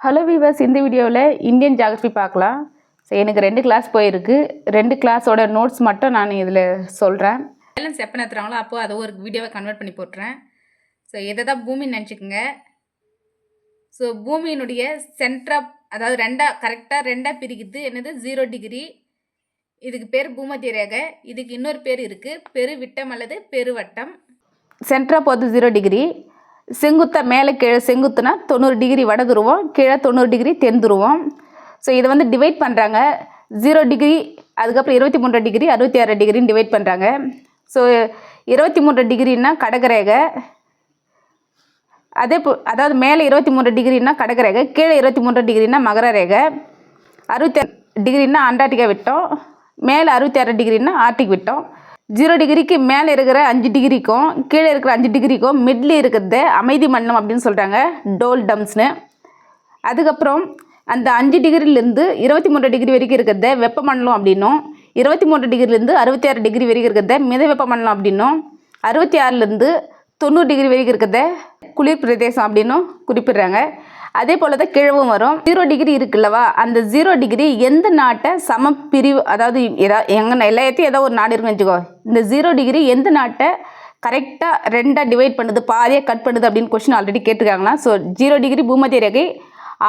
Hello viewers, இந்த வீடியோவில் Indian geography பார்க்கலாம். ஸோ எனக்கு 2 கிளாஸ் போயிருக்கு. 2 கிளாஸோட நோட்ஸ் மட்டும் நான் இதில் சொல்கிறேன். பேலன்ஸ் எப்போ நடத்துகிறாங்களோ அப்போது அதை ஒரு வீடியோவை கன்வெர்ட் பண்ணி போட்டுறேன். ஸோ இதை தான் பூமின்னு நினச்சிக்கோங்க. ஸோ பூமியினுடைய சென்டராக, அதாவது கரெக்டாக ரெண்டாக பிரிக்குது என்னது 0 டிகிரி. இதுக்கு பேர் பூமத்திய ரேகை. இதுக்கு இன்னொரு பேர் இருக்குது, பெருவிட்டம் அல்லது பெருவட்டம். சென்டராக போகிறது 0 டிகிரி. செங்குத்தா மேலே கீழே செங்குத்துனா 90 டிகிரி வட துருவம், கீழே 90 டிகிரி தென் துருவம். ஸோ இதை வந்து டிவைட் பண்ணுறாங்க. 0 டிகிரி, அதுக்கப்புறம் 23 டிகிரி, 66 டிகிரின்னு டிவைட் பண்ணுறாங்க. ஸோ 23 டிகிரின்னா கடகரேகை. அதாவது மேலே 23 டிகிரின்னா கடகரேகை, கீழே 23 டிகிரின்னா மகர ரேகை, 66 டிகிரின்னா அண்டார்டிகா விட்டம், மேலே 66 டிகிரின்னா ஆர்டிக் விட்டம். 0 டிகிரிக்கு மேலே இருக்கிற 5 டிகிரிக்கும் கீழே இருக்கிற 5 டிகிரிக்கும் மிட்லி இருக்கிறது அமைதி மண்டலம் அப்படின்னு சொல்கிறாங்க, டோல் டம்ஸ்னு. அதுக்கப்புறம் அந்த 5 டிகிரிலேருந்து 23 டிகிரி வரைக்கும் இருக்கிறத வெப்பமண்டலம் அப்படின்னும், 23 டிகிரிலேருந்து 66 டிகிரி வரைக்கும் இருக்கிறத மித வெப்பமண்டலம் அப்படின்னும், 66லேருந்து 90 டிகிரி வரைக்கும் இருக்கிறத குளிர் பிரதேசம் அப்படின்னும் குறிப்பிடுறாங்க. அதே போல் தான் கிழவும் வரும். 0 டிகிரி இருக்குல்லவா, அந்த 0 டிகிரி எந்த நாட்டை சமப்பிரிவு, அதாவது எல்லாத்தையும் ஏதோ ஒரு நாடு இருக்குன்னு வச்சுக்கோ, இந்த 0 டிகிரி எந்த நாட்டை கரெக்டாக ரெண்டாக டிவைட் பண்ணுது, பாதியாக கட் பண்ணுது அப்படின்னு கொஸ்டின் ஆல்ரெடி கேட்டிருக்காங்களா. ஸோ 0 டிகிரி பூமத்திய ரேகை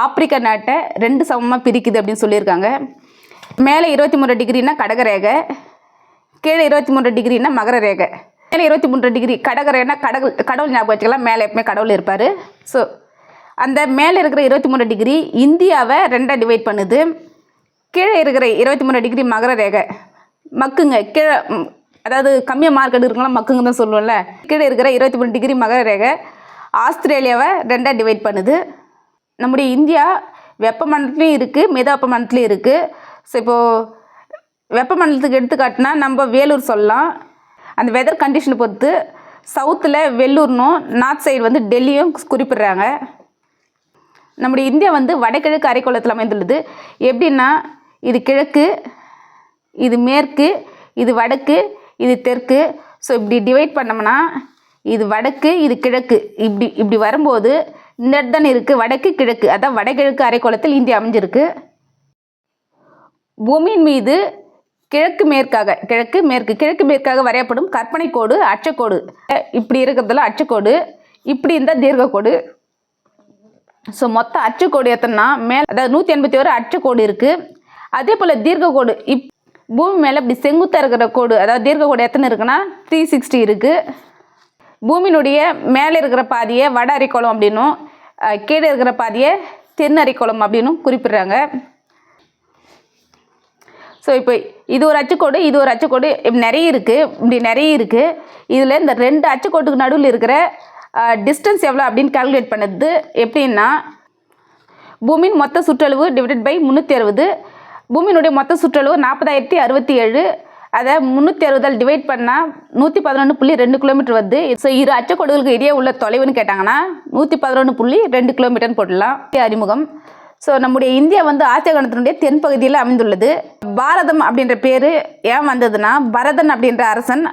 ஆப்பிரிக்கா நாட்டை 2 சமமாக பிரிக்குது அப்படின்னு சொல்லியிருக்காங்க. மேலே 23 டிகிரினா கடகரேகை, கீழே 23 டிகிரினா மகர ரேகை. மேலே 23 டிகிரி கடகரேனா கடவுள் ஞாபகம் வச்சுக்கலாம், மேலே எப்பவுமே கடவுள் இருப்பார். ஸோ அந்த மேலே இருக்கிற 23 டிகிரி இந்தியாவை 2ஆக டிவைட் பண்ணுது. கீழே இருக்கிற 23 டிகிரி மகர ரேகை மக்குங்க, கீழே அதாவது கம்மியாக மார்க் எடுக்கிறவங்களாம் மக்குங்க தான் சொல்லுவோம்ல. கீழே இருக்கிற 23 டிகிரி மகர ரேகை ஆஸ்திரேலியாவை 2ஆக டிவைட் பண்ணுது. நம்முடைய இந்தியா வெப்பமண்டலத்துலேயும் இருக்குது, மித வெப்பமண்டலத்துலேயும் இருக்குது. ஸோ இப்போது வெப்பமண்டலத்துக்கு எடுத்துக்காட்டினா நம்ம வேலூர் சொல்லலாம். அந்த வெதர் கண்டிஷனை பொறுத்து சவுத்தில் வெள்ளூர்னும், நார்த் சைடு வந்து டெல்லியும் குறிப்பிடுறாங்க. நம்முடைய இந்தியா வந்து வடகிழக்கு அரைக்கோளத்தில் அமைந்துள்ளது. எப்படின்னா, இது கிழக்கு, இது மேற்கு, இது வடக்கு, இது தெற்கு. ஸோ இப்படி டிவைட் பண்ணோம்னா இது வடக்கு, இது கிழக்கு, இப்படி வரும்போது இந்த இடத்துல இருக்குது வடக்கு கிழக்கு, அதான் வடகிழக்கு அரைக்கோளத்தில் இந்தியா அமைஞ்சிருக்கு. பூமியின் மீது கிழக்கு மேற்காக வரையப்படும் கற்பனை கோடு அச்சக்கோடு. இப்படி இருக்கிறதுல அச்சக்கோடு, இப்படி இருந்தால் தீர்க்கக்கோடு. ஸோ மொத்தம் அச்சுக்கோடு எத்தனைனா மேலே, அதாவது 181 அச்சுக்கோடு இருக்குது. அதே போல் தீர்க்கக்கோடு பூமி மேலே இப்படி செங்குத்தாக இருக்கிற கோடு, அதாவது தீர்க்கக்கோடு எத்தனை இருக்குன்னா 360 இருக்குது. பூமியினுடைய மேலே இருக்கிற பாதியை வட அரைக்கோளம் அப்படின்னும், கீழே இருக்கிற பாதியை தென் அரைக்கோளம் அப்படின்னும் குறிப்பிடுறாங்க. ஸோ இப்போ இது ஒரு அச்சுக்கோடு, இது ஒரு அச்சுக்கோடு, நிறைய இருக்குது. இதில் இந்த 2 அச்சுக்கோட்டுக்கு நடுவில் இருக்கிற டிஸ்டன்ஸ் எவ்வளோ அப்படின்னு கால்குலேட் பண்ணது எப்படின்னா, பூமியின் மொத்த சுற்றளவு டிவைடட் பை 360. பூமியினுடைய மொத்த சுற்றளவு 40,067. அதை 360 டிவைட் பண்ணால் 111.2 கிலோமீட்டர் வருது. ஸோ இரு அச்சக்கோடுகளுக்கு இடையே உள்ள தொலைவுன்னு கேட்டாங்கன்னா 111.2 கிலோமீட்டர்னு போடலாம். அறிமுகம். ஸோ நம்முடைய இந்தியா வந்து ஆசிய கண்டத்தினுடைய தென்பகுதியில் அமைந்துள்ளது. பாரதம் அப்படின்ற பேர் ஏன் வந்ததுன்னா, பரதன் அப்படின்ற அரசன்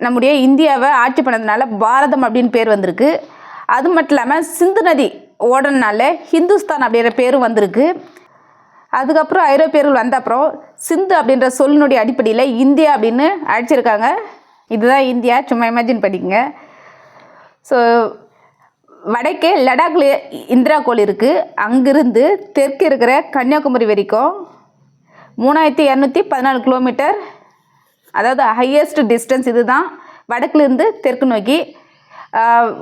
நம்முடைய இந்தியாவை ஆட்சி பண்ணதுனால பாரதம் அப்படின்னு பேர் வந்திருக்கு. அது மட்டும் இல்லாமல் சிந்து நதி ஓடனால ஹிந்துஸ்தான் அப்படின்ற பேரும் வந்திருக்கு. அதுக்கப்புறம் ஐரோப்பியர்கள் வந்த அப்புறம் சிந்து அப்படின்ற சொல்லினுடைய அடிப்படையில் இந்தியா அப்படின்னு அழைச்சிருக்காங்க. இதுதான் இந்தியா, சும்மா இமேஜின் பண்ணிக்கங்க. ஸோ வடக்கே லடாக்ல இந்திரா கோள் இருக்குது. அங்கிருந்து தெற்கு இருக்கிற கன்னியாகுமரி வரைக்கும் 3214 கிலோமீட்டர், அதாவது ஹையஸ்ட் டிஸ்டன்ஸ் இதுதான் வடக்குலேருந்து தெற்கு நோக்கி.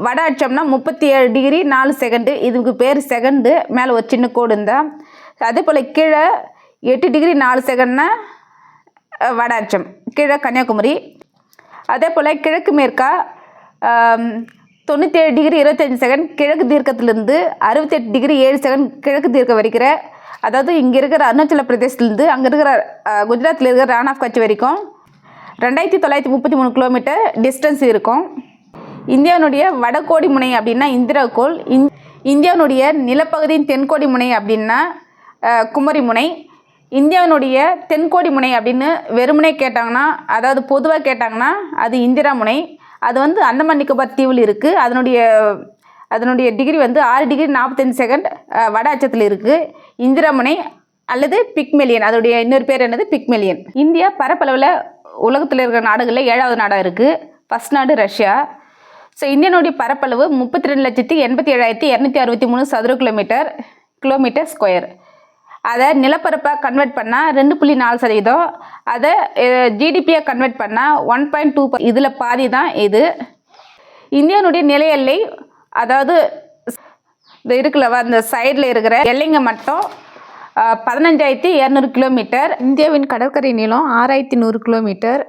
வட அச்சம்னா 37 டிகிரி 4 செகண்டு, இதுக்கு பேர் செகண்டு, மேலே ஒரு சின்ன கோடு இருந்தால். அதே போல் கீழே 8 டிகிரி 4 செகண்ட்னா வட அச்சம், கீழே கன்னியாகுமரி. அதே போல் கிழக்கு மேற்கா 97 டிகிரி 25 செகண்ட் கிழக்கு தீர்க்கத்திலேருந்து 68 டிகிரி 7 செகண்ட் கிழக்கு தீர்க்கம் வரைக்கிற, அதாவது இங்கே இருக்கிற அருணாச்சல பிரதேசத்துலேருந்து அங்கே இருக்கிற குஜராத்தில் இருக்கிற ரான் ஆஃப் கட்ச் வரைக்கும் 2933 கிலோமீட்டர் டிஸ்டன்ஸ் இருக்கும். இந்தியாவுடைய வடகோடி முனை அப்படின்னா இந்திரா கோள், இந்தியாவுடைய நிலப்பகுதியின் தென்கோடி முனை அப்படின்னா குமரி முனை. இந்தியாவினுடைய தென்கோடி முனை அப்படின்னு வெறுமனே கேட்டாங்கன்னா, அதாவது பொதுவாக கேட்டாங்கன்னா அது இந்திரா முனை. அது வந்து அந்தமான் நிக்கோபார் தீவில் இருக்குது. அதனுடைய அதனுடைய டிகிரி வந்து 6 டிகிரி 45 செகண்ட் வட அச்சத்தில் இருக்குது. இந்திரமுனை அல்லது பிக்மெலியன், அதோடைய இன்னொரு பேர் என்னது பிக்மெலியன். இந்தியா பரப்பளவில் உலகத்தில் இருக்கிற நாடுகளில் 7வது நாடாக இருக்குது. ஃபஸ்ட் நாடு ரஷ்யா. ஸோ இந்தியனுடைய பரப்பளவு 32,87,263 சதுர கிலோமீட்டர் ஸ்கொயர். அதை நிலப்பரப்பாக கன்வெர்ட் பண்ணால் 2.4%, அதை ஜிடிபியாக கன்வெர்ட் பண்ணால் 1.2%. இதில் பாதி தான் இது. இந்தியாவுடைய நில எல்லை, அதாவது இந்த இருக்குல்லவா அந்த சைடில் இருக்கிற எல்லைங்க மட்டும் 15,200 கிலோமீட்டர். இந்தியாவின் கடற்கரை நீளம் 6,100 கிலோமீட்டர்.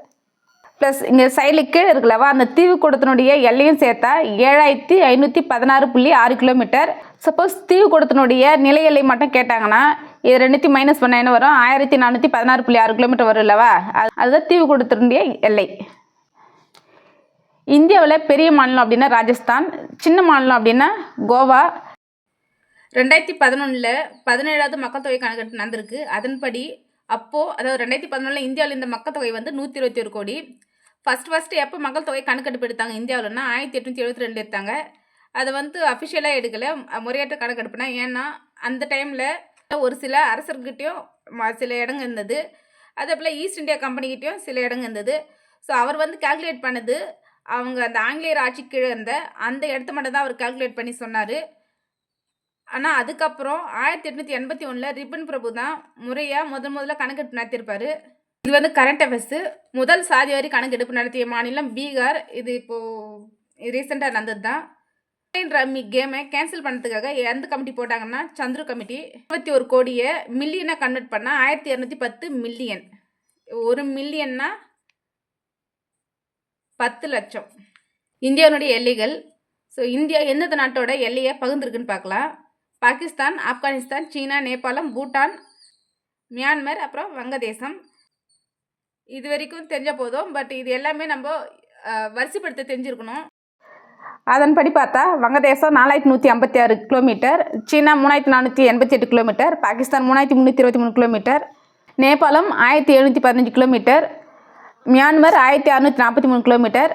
ப்ளஸ் இங்கே சைடில் கீழே இருக்குல்லவா அந்த தீவுக்கூடத்தினுடைய எல்லையும் சேர்த்தா 7,516.6 கிலோமீட்டர். சப்போஸ் தீவுக்கூடத்தினுடைய நில எல்லை மட்டும் கேட்டாங்கன்னா இது 2 மைனஸ் பண்ண என்ன வரும், 1,416.6 கிலோமீட்டர் வரும் இல்லவா, அதுதான் தீவுக்கூடத்தினுடைய எல்லை. இந்தியாவில் பெரிய மாநிலம் அப்படின்னா ராஜஸ்தான், சின்ன மாநிலம் அப்படின்னா கோவா. 2011 17வது மக்கள் தொகை கணக்கெடுப்பு நடந்திருக்கு. அதன்படி அப்போது, அதாவது 2011 இந்தியாவில் இந்த மக்கள் தொகை வந்து 121 கோடி. ஃபஸ்ட்டு எப்போ மக்கள் தொகை கணக்கெடுப்பு எடுத்தாங்க இந்தியாவில்னா 1872 எடுத்தாங்க. அதை வந்து அஃபிஷியலாக எடுக்கலை, முறையற்ற கணக்கெடுப்புனா. ஏன்னா அந்த டைமில் ஒரு சில அரசர்கிட்டையும் சில இடங்க இருந்தது, அதே போல் ஈஸ்ட் இந்தியா கம்பெனிக்கிட்டையும் சில இடங்க இருந்தது. ஸோ அவர் வந்து கால்குலேட் பண்ணது அவங்க அந்த ஆங்கிலேயர் ஆட்சி கீழே இருந்த அந்த இடத்த மட்டும் தான் அவர் கால்குலேட் பண்ணி சொன்னார். ஆனால் அதுக்கப்புறம் 1881 ரிப்பன் பிரபு தான் முறையாக முதல்ல கணக்கெடுப்பு நடத்தியிருப்பார். இது வந்து கரண்ட் அஃபேர்ஸு. முதல் சாதிவாரி கணக்கெடுப்பு நடத்திய மாநிலம் பீகார். இது இப்போது ரீசெண்டாக நடந்தது தான். ரம்மி கேமை கேன்சல் பண்ணுறதுக்காக எந்த கமிட்டி போட்டாங்கன்னா சந்துரு கமிட்டி. 21 கோடியை மில்லியனாக கன்வெர்ட் பண்ணால் 1210 மில்லியன். 1 மில்லியன்னா 10 லட்சம். இந்தியாவுடைய எல்லைகள். ஸோ இந்தியா எந்தெந்த நாட்டோட எல்லையை பகிர்ந்துருக்குன்னு பார்க்கலாம். பாகிஸ்தான், ஆப்கானிஸ்தான், சீனா, நேபாளம், பூட்டான், மியான்மர், அப்புறம் வங்கதேசம். இது வரைக்கும் தெரிஞ்ச போதும், பட் இது எல்லாமே நம்ம வரிசைப்படுத்த தெரிஞ்சிருக்கணும். அதன்படி பார்த்தா வங்கதேசம் 4,156 கிலோமீட்டர், சீனா 3,488 கிலோமீட்டர், பாகிஸ்தான் 3,323 கிலோமீட்டர், நேபாளம் 1,715 kilometre, Myanmar 1,643 kilometre,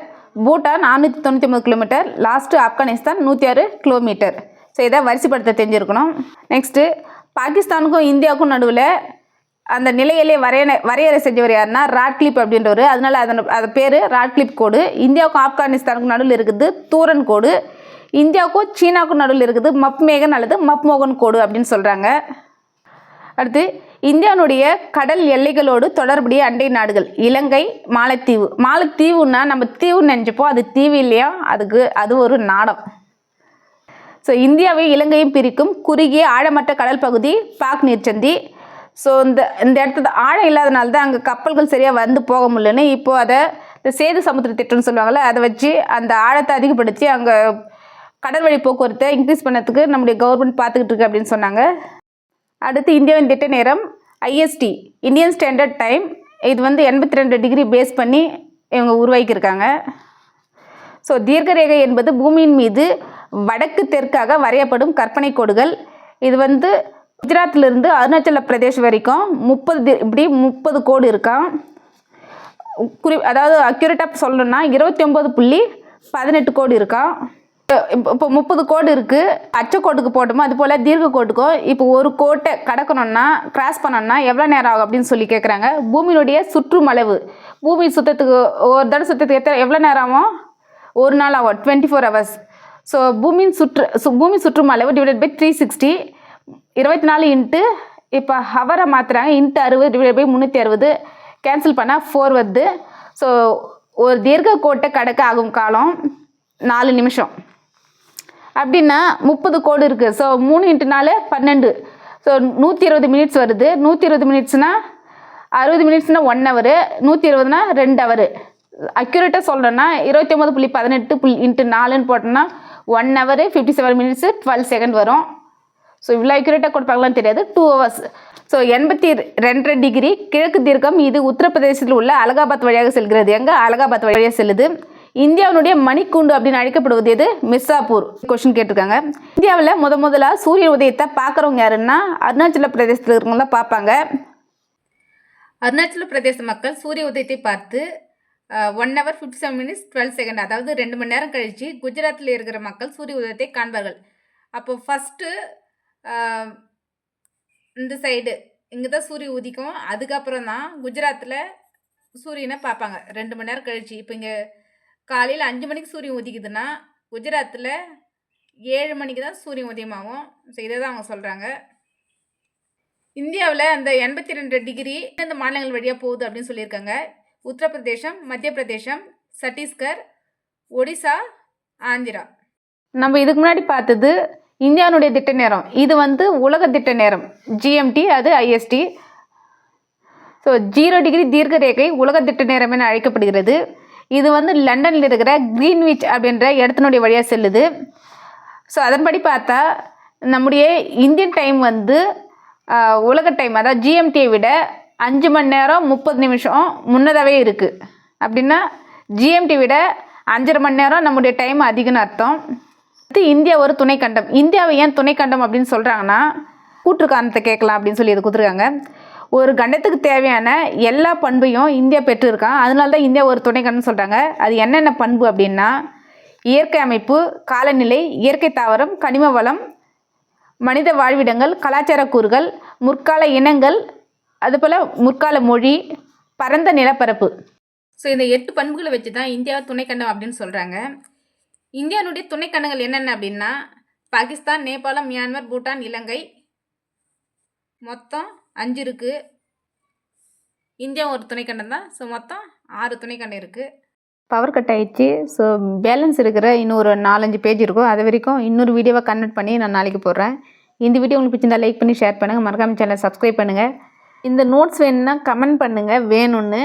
Bhutan 699 kilometre, last Afghanistan 106 kilometre. So இதை வரிசைப்படுத்த தெரிஞ்சிருக்கணும். நெக்ஸ்ட்டு பாகிஸ்தானுக்கும் இந்தியாவுக்கும் நடுவில் அந்த நிலையிலே வரையறை செஞ்சவர் யாருன்னா ராட்க்ளிப் அப்படின்றவர். அதனால் அது பேர் ராட்க்ளிப் கோடு. இந்தியாவுக்கும் ஆப்கானிஸ்தானுக்கும் நடுவில் இருக்குது தூரன் கோடு. இந்தியாவுக்கும் சீனாவுக்கும் நடுவில் இருக்குது மப்மேகன் அல்லது மப்மோகன் கோடு அப்படின்னு சொல்கிறாங்க. அடுத்து இந்தியாவுடைய கடல் எல்லைகளோடு தொடர்புடைய அண்டை நாடுகள் இலங்கை, மாலத்தீவு. மாலத்தீவுன்னா நம்ம தீவுன்னு நினச்சிப்போம், அது தீவு இல்லையா, அது ஒரு நாடம். ஸோ இந்தியாவை இலங்கையும் பிரிக்கும் குறுகிய ஆழமற்ற கடல் பகுதி பாக் நீர்ச்சந்தி. ஸோ இந்த இடத்துல ஆழம் இல்லாதனால தான் அங்கே கப்பல்கள் சரியாக வந்து போக முடியலன்னு இப்போது அதை இந்த சேது சமுத்திர திட்டம்னு சொல்லுவாங்கள்ல, அதை வச்சு அந்த ஆழத்தை அதிகப்படுத்தி அங்கே கடல் வழி போக்குவரத்தை இன்க்ரீஸ் பண்ணதுக்கு நம்முடைய கவர்மெண்ட் பார்த்துக்கிட்டு இருக்கு அப்படின்னு சொன்னாங்க. அடுத்து இந்தியாவின் திட்ட நேரம் ஐஎஸ்டி, இந்தியன் ஸ்டாண்டர்ட் டைம். இது வந்து 82 டிகிரி பேஸ் பண்ணி இவங்க உருவாக்கியிருக்காங்க. ஸோ தீர்க்கரேகை என்பது பூமியின் மீது வடக்கு தெற்காக வரையப்படும் கற்பனை கோடுகள். இது வந்து குஜராத்திலிருந்து அருணாச்சல பிரதேஷ் வரைக்கும் 30 கோடு இருக்கான். அதாவது அக்யூரேட்டாக சொல்லணும்னா 29.18 கோடு இருக்கான். இப்போ 30 கோடு இருக்குது. அச்சக்கோட்டுக்கு போட்டோமோ அது போல் தீர்க்க கோட்டுக்கும் இப்போ ஒரு கோட்டை கடக்கணும்னா கிராஸ் பண்ணோம்னா எவ்வளோ நேரம் ஆகும் அப்படின்னு சொல்லி கேட்குறாங்க. பூமியினுடைய சுற்றும் அளவு, பூமி சுற்றத்துக்கு ஒரு தடவை சுற்றத்துக்கு எவ்வளோ நேரம் ஆகும், ஒரு நாள் ஆகும், 24 hours. ஸோ பூமி சுற்றும் அளவு டிவைடட் பை 360, 24 இன்ட்டு இப்போ ஹவரை மாற்றுறாங்க, இன்ட்டு 60 டிவைடட் பை 360 கேன்சல் பண்ணால் 4 வருது. ஸோ ஒரு தீர்க்க கோட்டை கடக்க ஆகும் காலம் 4 நிமிஷம். அப்படின்னா 30 கோடு இருக்குது. ஸோ 3 × 4 12. ஸோ 120 மினிட்ஸ் வருது. 120 மினிட்ஸ்னால் 60 மினிட்ஸ்னால் 1 hour, 120னா 2 hour. அக்யூரேட்டாக சொல்லணும்னா 29.18 × 4ன்னு போட்டோம்னா 1 hour 57 minutes 12 seconds வரும். ஸோ இவ்வளோ அக்யூரேட்டாக கொடுப்பாங்களான்னு தெரியாது. 2 hours. ஸோ 82 டிகிரி கிழக்கு தீர்க்கம். இது உத்தரப்பிரதேசத்தில் உள்ள அலகாபாத் வழியாக செல்கிறது. எங்கே? அலகாபாத் வழியாக செல்லுது. இந்தியாவுடைய மணிக்கூண்டு அப்படின்னு அழைக்கப்படுவது எது? மிர்சாப்பூர். கொஸ்டின் கேட்டிருக்காங்க. இந்தியாவில் முதலாக சூரிய உதயத்தை பார்க்குறவங்க யாருன்னா அருணாச்சல பிரதேசத்தில் இருக்கிறவங்களாம் பார்ப்பாங்க. அருணாச்சல பிரதேச மக்கள் சூரிய உதயத்தை பார்த்து 1 hour 57 minutes 12 செகண்ட், அதாவது 2 மணி நேரம் கழித்து குஜராத்தில் இருக்கிற மக்கள் சூரிய உதயத்தை காண்பார்கள். அப்போ ஃபஸ்ட்டு இந்த சைடு இங்கே தான் சூரியன் உதிக்கும். அதுக்கப்புறம் தான் குஜராத்தில் சூரியனை பார்ப்பாங்க 2 மணி நேரம் கழிச்சு. இப்போ இங்கே காலையில் 5 மணிக்கு சூரியன் உதிக்குதுன்னா குஜராத்தில் 7 மணிக்கு தான் சூரியன் உதயமாகும். ஸோ இதை தான் அவங்க சொல்கிறாங்க. இந்தியாவில் அந்த 82 டிகிரி இந்த மாநிலங்கள் வழியாக போகுது அப்படின்னு சொல்லியிருக்காங்க. உத்தரப்பிரதேசம், மத்திய பிரதேசம், சத்தீஸ்கர், ஒடிசா, ஆந்திரா. நம்ம இதுக்கு முன்னாடி பார்த்தது இந்தியாவுடைய திட்ட நேரம். இது வந்து உலக திட்ட நேரம் GMT, அது IST. ஸோ 0 டிகிரி தீர்க்க ரேகை உலக திட்ட நேரம் என அழைக்கப்படுகிறது. இது வந்து லண்டனில் இருக்கிற கிரீன்விச் அப்படின்ற இடத்தினுடைய வழியாக செல்லுது. ஸோ அதன்படி பார்த்தா நம்முடைய இந்தியன் டைம் வந்து உலக டைம் அதாவது GMTயை விட 5 மணி நேரம் 30 நிமிஷம் முன்னதாகவே இருக்குது. அப்படின்னா GMT விட 5.5 மணி நேரம் நம்முடைய டைம் அதிகம்னு அர்த்தம். இந்தியா ஒரு துணைக்கண்டம். இந்தியாவை ஏன் துணைக்கண்டம் அப்படின்னு சொல்கிறாங்கன்னா கூற்று காரணத்தை கேட்கலாம் அப்படின்னு சொல்லி இது கொடுத்துருக்காங்க. ஒரு கண்டத்துக்கு தேவையான எல்லா பண்பையும் இந்தியா பெற்றிருக்கான். அதனால தான் இந்தியா ஒரு துணைக்கண்டம்னு சொல்கிறாங்க. அது என்னென்ன பண்பு அப்படின்னா இயற்கை அமைப்பு, காலநிலை, இயற்கை தாவரம், கனிம வளம், மனித வாழ்விடங்கள், கலாச்சார கூறுகள், முற்கால இனங்கள், அதுபோல் முற்கால மொழி, பரந்த நிலப்பரப்பு. ஸோ இந்த 8 பண்புகளை வச்சு தான் இந்தியாவை துணைக்கண்டம் அப்படின்னு சொல்கிறாங்க. இந்தியாவுடைய துணைக்கண்டங்கள் என்னென்ன அப்படின்னா பாகிஸ்தான், நேபாளம், மியான்மர், பூட்டான், இலங்கை, மொத்தம் 5 இருக்குது. இந்தியா ஒரு துணைக்கண்டம் தான். ஸோ மொத்தம் 6 துணைக்கண்டம் இருக்குது. பவர் கட் ஆகிடுச்சு. ஸோ பேலன்ஸ் இருக்கிற இன்னொரு 4-5 பேஜ் இருக்கும். அது வரைக்கும் இன்னொரு வீடியோவை கன்வெர்ட் பண்ணி நான் நாளைக்கு போடுறேன். இந்த வீடியோ உங்களுக்கு பிடிச்சிருந்தா லைக் பண்ணி ஷேர் பண்ணுங்கள். மறக்காம சேனலை சப்ஸ்கிரைப் பண்ணுங்கள். இந்த நோட்ஸ் வேணும்னா கமெண்ட் பண்ணுங்கள் வேணும்னு.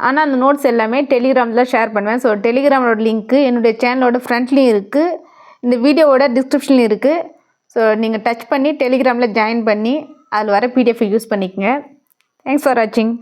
ஆனால் அந்த நோட்ஸ் எல்லாமே டெலிகிராமில் ஷேர் பண்ணுவேன். ஸோ டெலிகிராமோட லிங்க்கு என்னுடைய சேனலோட ஃப்ரண்ட்லேயும் இருக்குது, இந்த வீடியோவோட டிஸ்கிரிப்ஷன்லையும் இருக்குது. ஸோ நீங்கள் டச் பண்ணி டெலிகிராமில் ஜாயின் பண்ணி அதில் வர PDF யூஸ் பண்ணிக்கோங்க. தேங்க்ஸ் ஃபார் வாட்சிங்.